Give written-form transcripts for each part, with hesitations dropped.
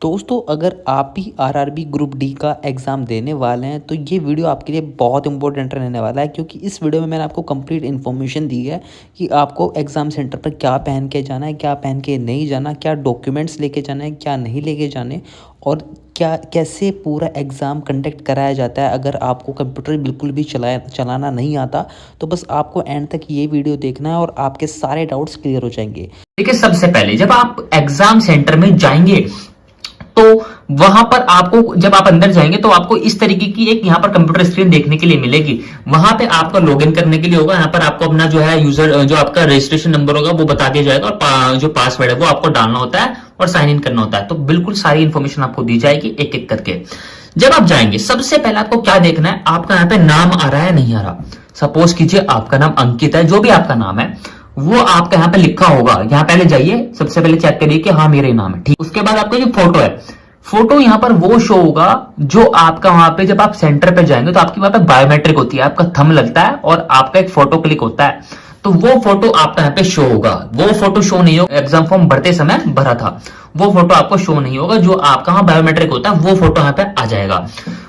दोस्तों अगर आप भी आरआरबी ग्रुप डी का एग्ज़ाम देने वाले हैं तो ये वीडियो आपके लिए बहुत इंपॉर्टेंट रहने वाला है, क्योंकि इस वीडियो में मैंने आपको कंप्लीट इन्फॉर्मेशन दी है कि आपको एग्ज़ाम सेंटर पर क्या पहन के जाना है, क्या पहन के नहीं जाना, क्या डॉक्यूमेंट्स लेके जाना है, क्या नहीं लेके जाने, और क्या कैसे पूरा एग्ज़ाम कंडक्ट कराया जाता है। अगर आपको कंप्यूटर बिल्कुल भी चलाना नहीं आता तो बस आपको एंड तक ये वीडियो देखना है और आपके सारे डाउट्स क्लियर हो जाएंगे। देखिए, सबसे पहले जब आप एग्जाम सेंटर में जाएंगे तो वहां पर आपको, जब आप अंदर जाएंगे तो आपको इस तरीके की एक यहां पर कंप्यूटर स्क्रीन देखने के लिए मिलेगी। वहां पे आपका लॉगिन करने के लिए होगा। यहां पर आपको अपना जो है यूजर, जो आपका रजिस्ट्रेशन नंबर होगा वो बता दिया जाएगा, और जो पासवर्ड है वो आपको डालना होता है और साइन इन करना होता है। तो बिल्कुल सारी इंफॉर्मेशन आपको दी जाएगी एक एक करके। जब आप जाएंगे सबसे पहले आपको क्या देखना है, आपका यहाँ पे नाम आ रहा है नहीं आ रहा। सपोज कीजिए आपका नाम अंकित है, जो भी आपका नाम है वो आपका यहाँ पे लिखा होगा। यहाँ पहले जाइए, सबसे पहले चेक करिए कि हाँ मेरे नाम है, ठीक। उसके बाद आपका जो फोटो है, फोटो यहाँ पर वो शो होगा जो आपका वहां पे, जब आप सेंटर पे जाएंगे तो आपकी वहां पे बायोमेट्रिक होती है, आपका थंब लगता है और आपका एक फोटो क्लिक होता है। तो वो फोटो आपका यहाँ पे शो होगा। वो फोटो शो नहीं होगा, एग्जाम फॉर्म भरते समय भरा था, वो फोटो आपको शो नहीं होगा। जो आपका वहां बायोमेट्रिक होता है वो फोटो यहाँ पे आ जाएगा।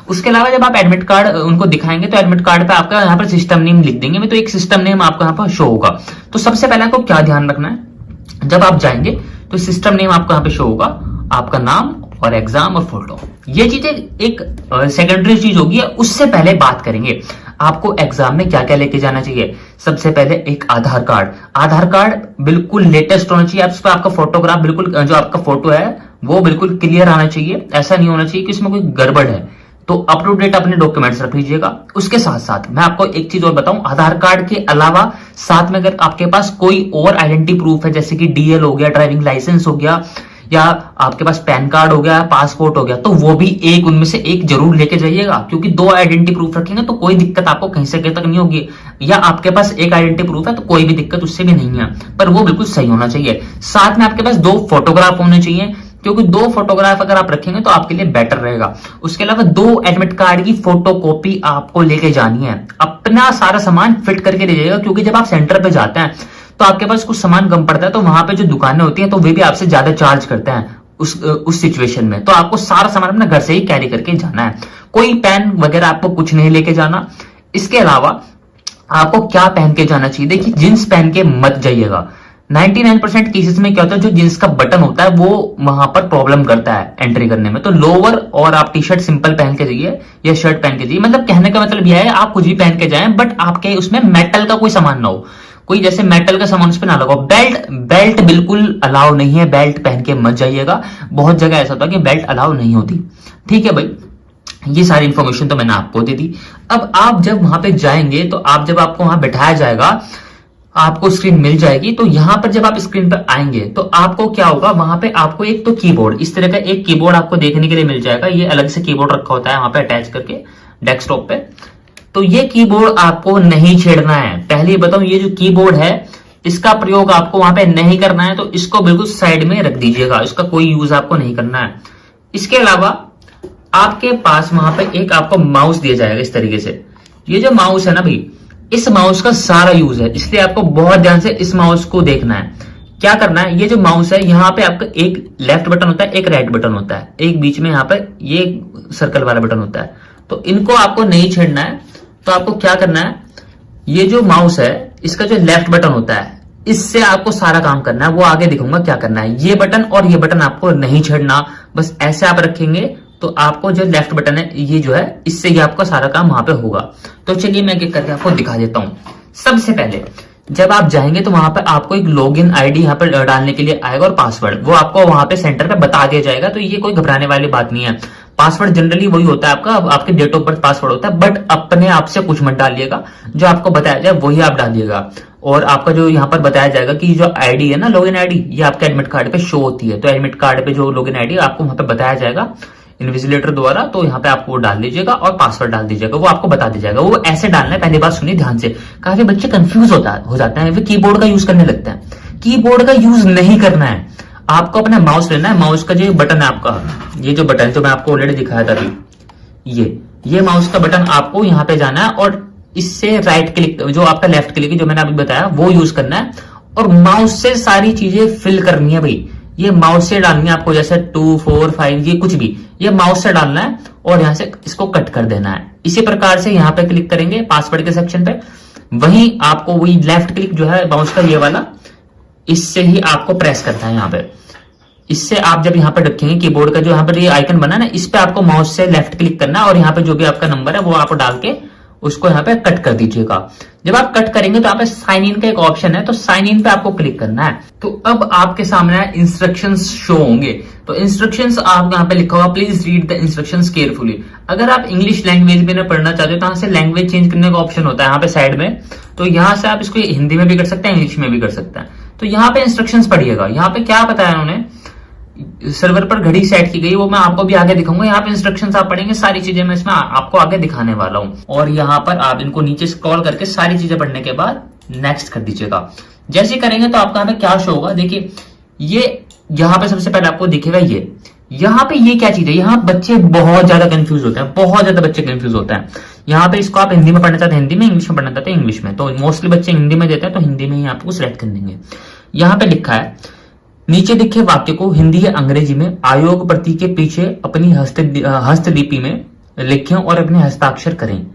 उसके अलावा जब आप एडमिट कार्ड उनको दिखाएंगे तो एडमिट कार्ड पे आपका यहाँ पर सिस्टम नेम लिख देंगे, तो एक सिस्टम नेम आपको यहाँ पर शो होगा। तो सबसे पहले आपको क्या ध्यान रखना है, जब आप जाएंगे तो सिस्टम नेम आपको यहाँ पे शो होगा, आपका नाम और एग्जाम और फोटो। ये चीजें एक सेकेंडरी चीज होगी। उससे पहले बात करेंगे आपको एग्जाम में क्या क्या लेके जाना चाहिए। सबसे पहले एक आधार कार्ड। आधार कार्ड बिल्कुल लेटेस्ट होना चाहिए। आप आपका फोटोग्राफ बिल्कुल, जो आपका फोटो है वो बिल्कुल क्लियर आना चाहिए। ऐसा नहीं होना चाहिए कि इसमें कोई गड़बड़ है। तो अप टू डेट अपने डॉक्यूमेंट्स रख लीजिएगा। उसके साथ साथ मैं आपको एक चीज और बताऊं, आधार कार्ड के अलावा साथ में अगर आपके पास कोई और आइडेंटिटी प्रूफ है, जैसे कि डीएल हो गया, ड्राइविंग लाइसेंस हो गया, या आपके पास पैन कार्ड हो गया, पासपोर्ट हो गया, तो वो भी एक, उनमें से एक जरूर लेके जाइएगा। क्योंकि दो आइडेंटिटी प्रूफ रखेंगे तो कोई दिक्कत आपको कहीं से कहीं तक नहीं होगी। या आपके पास एक आइडेंटिटी प्रूफ है तो कोई भी दिक्कत उससे भी नहीं है, पर वो बिल्कुल सही होना चाहिए। साथ में आपके पास दो फोटोग्राफ होने चाहिए, क्योंकि दो फोटोग्राफ अगर आप रखेंगे तो आपके लिए बेटर रहेगा। उसके अलावा दो एडमिट कार्ड की फोटो कॉपी आपको लेके जानी है। अपना सारा सामान फिट करके ले जाइएगा, क्योंकि जब आप सेंटर पे जाते हैं तो आपके पास कुछ सामान कम पड़ता है, तो वहां पे जो दुकानें होती हैं तो वे भी आपसे ज्यादा चार्ज करते हैं उस सिचुएशन में। तो आपको सारा सामान अपने घर से ही कैरी करके जाना है। कोई पेन वगैरह आपको कुछ नहीं लेके जाना। इसके अलावा आपको क्या पहन के जाना चाहिए, देखिए जींस पहन के मत जाइएगा। 99% केसेस में क्या होता है, जो जींस का बटन होता है वो वहां पर प्रॉब्लम करता है एंट्री करने में। तो लोअर और आप टी शर्ट सिंपल पहन के जाइए या शर्ट पहन के जाइए। मतलब कहने का मतलब यह है आप कुछ भी पहन के जाएं, बट आपके उसमें मेटल का कोई सामान ना हो। कोई जैसे मेटल का सामान उस पर ना लगाओ। बेल्ट बिल्कुल अलाउ नहीं है, बेल्ट पहन के मत जाइएगा। बहुत जगह ऐसा होता है कि बेल्ट अलाउ नहीं होती। ठीक है भाई, ये सारी इंफॉर्मेशन तो मैंने आपको दे दी। अब आप जब वहां पे जाएंगे तो आप जब आपको वहां बैठाया जाएगा, आपको स्क्रीन मिल जाएगी। तो यहां पर जब आप स्क्रीन पर आएंगे तो आपको क्या होगा, वहां पे आपको एक तो कीबोर्ड, इस तरह का एक कीबोर्ड आपको देखने के लिए मिल जाएगा। ये अलग से कीबोर्ड रखा होता है वहां पे अटैच करके डेस्कटॉप पे। तो ये कीबोर्ड आपको नहीं छेड़ना है। पहले बताऊं, ये जो कीबोर्ड है इसका प्रयोग आपको वहां पे नहीं करना है, तो इसको बिल्कुल साइड में रख दीजिएगा। इसका कोई यूज आपको नहीं करना है। इसके अलावा आपके पास वहां पे एक आपको माउस दिया जाएगा इस तरीके से। ये जो माउस है ना भाई, इस माउस का सारा यूज है, इसलिए आपको बहुत ध्यान से इस माउस को देखना है। क्या करना है, ये जो माउस है यहाँ पे आपका एक लेफ्ट बटन होता है, एक राइट बटन होता है, एक बीच में यहाँ पे ये सर्कल वाला बटन होता है। तो इनको आपको नहीं छेड़ना है। तो आपको क्या करना है, ये जो माउस है इसका जो लेफ्ट बटन होता है इससे आपको सारा काम करना है। वो आगे दिखाऊंगा क्या करना है। ये बटन और ये बटन आपको नहीं छेड़ना, बस ऐसे आप रखेंगे तो आपको जो लेफ्ट बटन है ये जो है, इससे ही आपका सारा काम वहां पे होगा। तो चलिए मैं एक करके आपको दिखा देता हूं। सबसे पहले जब आप जाएंगे तो वहां पे आपको एक लॉगिन आईडी यहाँ पर डालने के लिए आएगा और पासवर्ड, वो आपको वहां पे सेंटर पे बता दिया जाएगा। तो ये कोई घबराने वाली बात नहीं है। पासवर्ड जनरली वही होता है आपका, आपके डेट ऑफ बर्थ पासवर्ड होता है, बट अपने आप से कुछ मत डालिएगा। जो आपको बताया जाए वही आप डालिएगा। और आपका जो यहाँ पर बताया जाएगा कि जो आईडी है ना, लॉगिन आईडी, ये आपके एडमिट कार्ड पे शो होती है। तो एडमिट कार्ड पे जो लॉगिन आईडी आपको वहां पे बताया जाएगा इन्विजिलेटर द्वारा, तो यहाँ पे आपको वो डाल दीजिएगा और पासवर्ड डाल दीजिएगा। वो आपको बता दीजिएगा। वो ऐसे डालना है, पहली बात सुनिए ध्यान से। काफी बच्चे कंफ्यूज हो जाते हैं, वे कीबोर्ड का यूज करने लगते हैं। कीबोर्ड का यूज नहीं करना है। आपको अपना माउस लेना है। माउस का जो बटन है आपका, ये जो बटन है जो मैं आपको ऑलरेडी दिखाया था अभी, ये माउस का बटन आपको यहाँ पे जाना है और इससे राइट क्लिक, जो आपका लेफ्ट क्लिक है जो मैंने अभी बताया वो यूज करना है। और माउस से सारी चीजें फिल करनी है भाई। ये माउस से डालनी है आपको, जैसे 2, 4, 5 ये कुछ भी, ये माउस से डालना है और यहां से इसको कट कर देना है। इसी प्रकार से यहां पे क्लिक करेंगे पासवर्ड के सेक्शन पे, वहीं आपको वही लेफ्ट क्लिक जो है माउस का ये वाला, इससे ही आपको प्रेस करना है यहाँ पे। इससे आप जब यहाँ पे रखेंगे कीबोर्ड का जो यहाँ पर ये आइकन बना ना, इस पे आपको माउस से लेफ्ट क्लिक करना है और यहाँ पे जो भी आपका नंबर है वो आप डाल के उसको यहाँ पे कट कर दीजिएगा। जब आप कट करेंगे तो यहाँ पे साइन इन का एक ऑप्शन है, तो साइन इन पे आपको क्लिक करना है। तो अब आपके सामने इंस्ट्रक्शंस शो होंगे। तो इंस्ट्रक्शंस आप यहाँ पे लिखा होगा please read the instructions carefully. अगर आप इंग्लिश लैंग्वेज में पढ़ना चाहते हो तो यहाँ से लैंग्वेज चेंज करने का ऑप्शन होता है यहाँ पे साइड में, तो यहाँ से आप इसको हिंदी में भी कर सकते हैं, इंग्लिश में भी कर सकते हैं। तो यहाँ पे इंस्ट्रक्शंस पढ़िएगा। यहाँ पे क्या बताया उन्होंने, सर्वर पर घड़ी सेट की गई, वो मैं आपको भी आगे दिखाऊंगा। यहाँ पे इंस्ट्रक्शंस आप पढ़ेंगे, सारी चीजें मैं इसमें आपको आगे दिखाने वाला हूँ। और यहाँ पर आप इनको नीचे स्क्रॉल करके सारी चीजें पढ़ने के बाद नेक्स्ट कर दीजिएगा। जैसे करेंगे तो आपका यहाँ पे क्या शो होगा, देखिए ये यहाँ पे सबसे पहले आपको दिखेगा ये, यहाँ पे ये क्या चीज है, यहाँ बच्चे बहुत ज्यादा कंफ्यूज होते हैं, बहुत ज्यादा बच्चे कंफ्यूज होते हैं। यहाँ पे इसको आप हिंदी में पढ़ना चाहते हैं हिंदी में, इंग्लिश में पढ़ना चाहते हैं इंग्लिश में, तो मोस्टली बच्चे हिंदी में देते हैं, तो हिंदी में ही आपको सिलेक्ट कर देंगे। यहाँ पे लिखा है नीचे दिखे वाक्य को हिंदी या अंग्रेजी में आयोग प्रति के पीछे अपनी हस्तलिपि में लिखें और अपने हस्ताक्षर करें।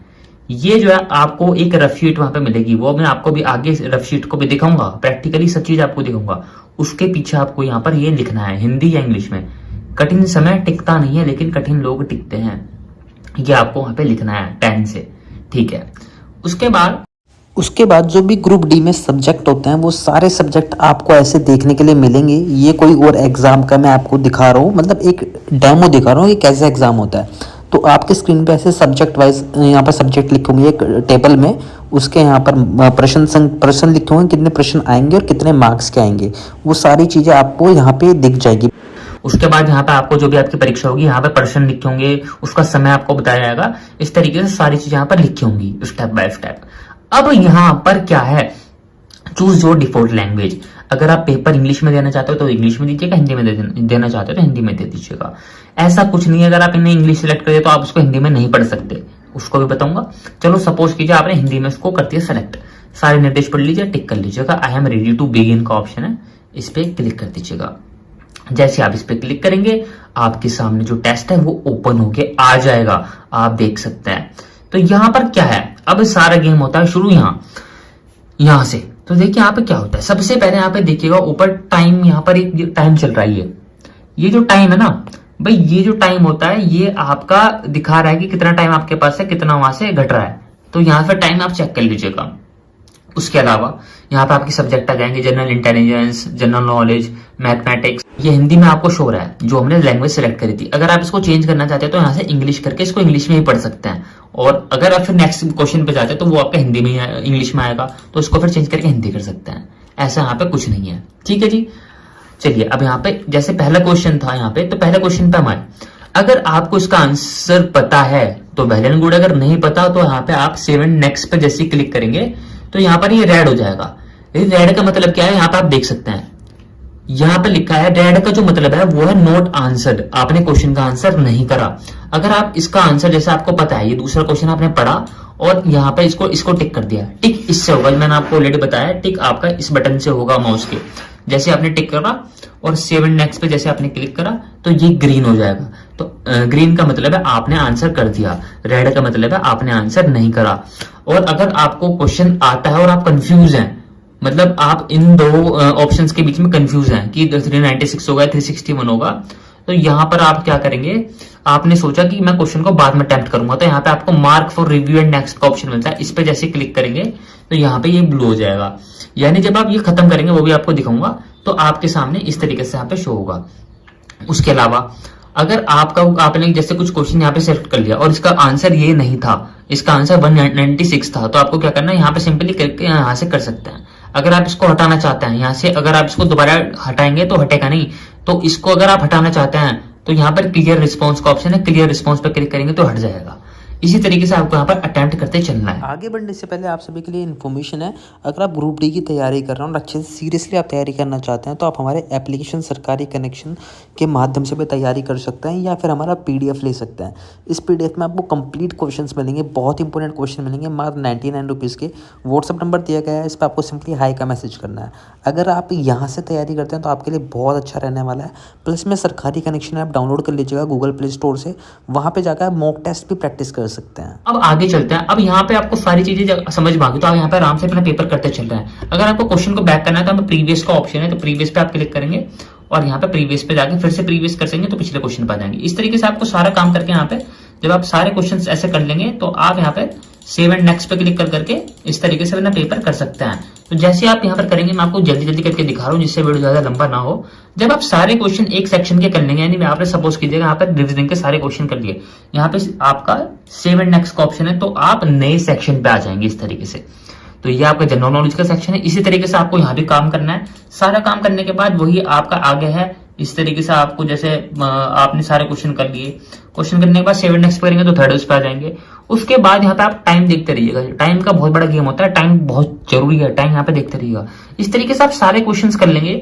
ये जो है आपको एक रफ शीट वहां पे मिलेगी, वो मैं आपको भी आगे रफ शीट को भी दिखाऊंगा, प्रैक्टिकली सब चीज आपको दिखाऊंगा। उसके पीछे आपको यहाँ पर ये लिखना है हिंदी या इंग्लिश में। कठिन समय टिकता नहीं है लेकिन कठिन लोग टिकते हैं, ये आपको वहां पे लिखना है पेन से, ठीक है। उसके बाद जो भी ग्रुप डी में सब्जेक्ट होते हैं वो सारे सब्जेक्ट आपको ऐसे देखने के लिए मिलेंगे। ये कोई और एग्जाम का मैं आपको दिखा रहा हूँ, मतलब एक डेमो दिखा रहा हूँ कि कैसे एग्जाम होता है। तो आपके स्क्रीन पे ऐसे सब्जेक्ट वाइज यहाँ पर सब्जेक्ट लिखे होंगे एक टेबल में, उसके यहाँ पर प्रश्न लिखे होंगे, कितने प्रश्न आएंगे और कितने मार्क्स के आएंगे, वो सारी चीजें आपको यहाँ पे दिख जाएगी। उसके बाद यहाँ पे आपको जो भी आपकी परीक्षा होगी यहाँ पे प्रश्न लिखे होंगे, उसका समय आपको बताया जाएगा। इस तरीके से सारी चीजें यहाँ पर लिखी होंगी स्टेप बाय स्टेप। अब यहाँ पर क्या है, चूज योर डिफॉल्ट लैंग्वेज। अगर आप पेपर इंग्लिश में देना चाहते हो तो इंग्लिश में दीजिएगा, हिंदी में देना चाहते हो तो हिंदी में दे दीजिएगा। ऐसा कुछ नहीं है अगर आप इन्हें इंग्लिश सेलेक्ट करिए तो आप उसको हिंदी में नहीं पढ़ सकते, उसको भी बताऊंगा। चलो सपोज कीजिए आपने हिंदी में उसको कर दिया सेलेक्ट, सारे निर्देश पढ़ लीजिए, टिक कर लीजिएगा। I am ready to begin का ऑप्शन है, इस पे क्लिक कर दीजिएगा। जैसे आप इस पे क्लिक करेंगे आपके सामने जो टेस्ट है वो ओपन होके आ जाएगा, आप देख सकते हैं। तो यहाँ पर क्या है, अब सारा गेम होता है शुरू यहां से। तो देखिए यहाँ पे क्या होता है, सबसे पहले यहाँ पे देखिएगा ऊपर टाइम, यहाँ पर एक टाइम चल रहा है। ये जो टाइम है ना भाई, ये जो टाइम होता है ये आपका दिखा रहा है कि कितना टाइम आपके पास है, कितना वहां से घट रहा है। तो यहाँ पे टाइम आप चेक कर लीजिएगा। उसके अलावा यहाँ पे आपके सब्जेक्ट आ जाएंगे, general intelligence, general knowledge, mathematics. ये हिंदी में आपको शो रहा है जो हमने लैंग्वेज सेलेक्ट करी थी। अगर आप इसको चेंज करना चाहते हैं तो यहाँ से इंग्लिश करके इसको इंग्लिश में ही पढ़ सकते हैं। और अगर आप फिर नेक्स्ट क्वेश्चन पे जाते हैं तो वो आपका हिंदी में इंग्लिश में आएगा, तो इसको फिर चेंज करके हिंदी कर सकते हैं। ऐसा यहाँ पे कुछ नहीं है, ठीक है जी। चलिए अब यहाँ पे जैसे पहला क्वेश्चन था यहाँ पे, तो पहले क्वेश्चन पे हमारे अगर आपको इसका आंसर पता है तो वेल एंड गुड, अगर नहीं पता तो यहाँ पे आप सेव एंड नेक्स्ट पे जैसे क्लिक करेंगे तो यहाँ पर ये रेड हो जाएगा। रेड का मतलब क्या है, यहाँ पे आप देख सकते हैं यहाँ पे लिखा है, रेड का जो मतलब है वो है नॉट आंसर्ड, आपने क्वेश्चन का आंसर नहीं करा। अगर आप इसका आंसर जैसे आपको पता है, ये दूसरा क्वेश्चन आपने पढ़ा और यहाँ पे इसको टिक कर दिया, टिक इससे होगा, मैंने आपको ऑलरेडी बताया, टिक आपका इस बटन से होगा माउस के। जैसे आपने टिक करा और सेव एंड नेक्स्ट पे जैसे आपने क्लिक करा तो ये ग्रीन हो जाएगा। तो ग्रीन का मतलब है आपने आंसर कर दिया, रेड का मतलब है आपने आंसर नहीं करा। और अगर आपको क्वेश्चन आता है और आप कंफ्यूज हैं, मतलब आप इन दो ऑप्शंस के बीच में कंफ्यूज हैं कि 396 होगा 361 होगा, तो यहाँ पर आप क्या करेंगे, आपने सोचा कि मैं क्वेश्चन को बाद में अटेम्प्ट करूंगा, तो यहाँ पे आपको mark for review and next का ऑप्शन मिलता है। इस पे जैसे क्लिक करेंगे तो यहाँ पे ये ब्लू हो जाएगा, यानी जब आप ये खत्म करेंगे वो भी आपको दिखाऊंगा, तो आपके सामने इस तरीके से यहाँ पे शो होगा। उसके अलावा अगर आपने जैसे कुछ क्वेश्चन यहाँ पे सेलेक्ट कर लिया और इसका आंसर ये नहीं था, इसका आंसर 196 था, तो आपको क्या करना है, यहाँ पे सिंपली करके यहाँ से कर सकते हैं। अगर आप इसको हटाना चाहते हैं यहाँ से, अगर आप इसको दोबारा हटाएंगे तो हटेगा नहीं, तो इसको अगर आप हटाना चाहते हैं तो यहाँ पर क्लियर रिस्पॉन्स का ऑप्शन है, क्लियर रिस्पॉन्स पर क्लिक करेंगे तो हट जाएगा। इसी तरीके से आपको यहाँ पर अटेम्प्ट करते चलना है। आगे बढ़ने से पहले आप सभी के लिए इन्फॉर्मेशन है, अगर आप ग्रुप डी की तैयारी कर रहे हो और अच्छे से सीरियसली आप तैयारी करना चाहते हैं तो आप हमारे एप्लीकेशन सरकारी कनेक्शन के माध्यम से भी तैयारी कर सकते हैं या फिर हमारा PDF ले सकते हैं। इस PDF में आपको कंप्लीट क्वेश्चंस मिलेंगे, बहुत इंपॉर्टेंट क्वेश्चन मिलेंगे, मात्र 99 रुपीज़ के। व्हाट्सअप नंबर दिया गया है, इस पर आपको सिंपली हाई का मैसेज करना है। अगर आप यहाँ से तैयारी करते हैं तो आपके लिए बहुत अच्छा रहने वाला है। प्लस में सरकारी कनेक्शन ऐप डाउनलोड कर लीजिएगा गूगल प्ले स्टोर से, वहाँ पर जाकर मॉक टेस्ट भी प्रैक्टिस कर सकते हैं। अब आगे चलते हैं। अब यहाँ पे आपको सारी चीजें समझ में आ गई तो आप यहाँ पे आराम से अपना पेपर करते चल रहे हैं। अगर आपको क्वेश्चन को बैक करना है तो हमें प्रीवियस का ऑप्शन है, तो प्रीवियस पे आप क्लिक करेंगे और यहाँ पे प्रीवियस पे जाके फिर से प्रीवियस कर देंगे तो पिछले क्वेश्चन पे आ जाएंगे। इस तरीके से आपको सारा काम करके यहाँ पे जब आप सारे क्वेश्चन ऐसे कर लेंगे तो आप यहाँ पे सेव एंड नेक्स्ट पे क्लिक करके इस तरीके से अपना पेपर कर सकते हैं। तो जैसे आप यहाँ पर करेंगे, मैं आपको जल्दी जल्दी करके दिखा रहा हूँ जिससे वीडियो ज्यादा लंबा ना हो। जब आप सारे क्वेश्चन एक सेक्शन के कर लेंगे, यानी मैं आपने सपोज कीजिएगा यहाँ पर रिवीजन के सारे क्वेश्चन कर लिए, यहाँ पे आपका सेव एंड नेक्स्ट का ऑप्शन है, तो आप नए सेक्शन पे आ जाएंगे इस तरीके से। तो ये आपका जनरल नॉलेज का सेक्शन है। इसी तरीके से आपको यहाँ भी काम करना है। सारा काम करने के बाद वही आपका आगे है। इस तरीके से आपको जैसे आपने सारे क्वेश्चन कर लिए, क्वेश्चन करने के बाद सेव एंड नेक्स्ट करेंगे तो थर्ड पे आ जाएंगे। उसके बाद यहाँ पे आप टाइम देखते रहिएगा। टाइम का बहुत बड़ा गेम होता है, टाइम बहुत जरूरी है, टाइम यहाँ पे देखते रहिएगा। इस तरीके से आप सारे क्वेश्चन कर लेंगे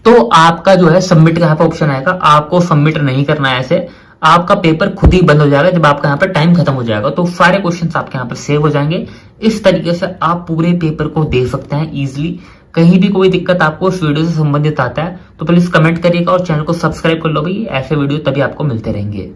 तो आपका जो है सबमिट का यहाँ पे ऑप्शन आएगा। आपको सबमिट नहीं करना है, ऐसे आपका पेपर खुद ही बंद हो जाएगा जब आपका यहाँ पर टाइम खत्म हो जाएगा। तो सारे क्वेश्चंस आपके यहाँ पर सेव हो जाएंगे। इस तरीके से आप पूरे पेपर को दे सकते हैं इजीली। कहीं भी कोई दिक्कत आपको इस वीडियो से संबंधित आता है तो प्लीज कमेंट करिएगा और चैनल को सब्सक्राइब कर लो भाई, ऐसे वीडियो तभी आपको मिलते रहेंगे।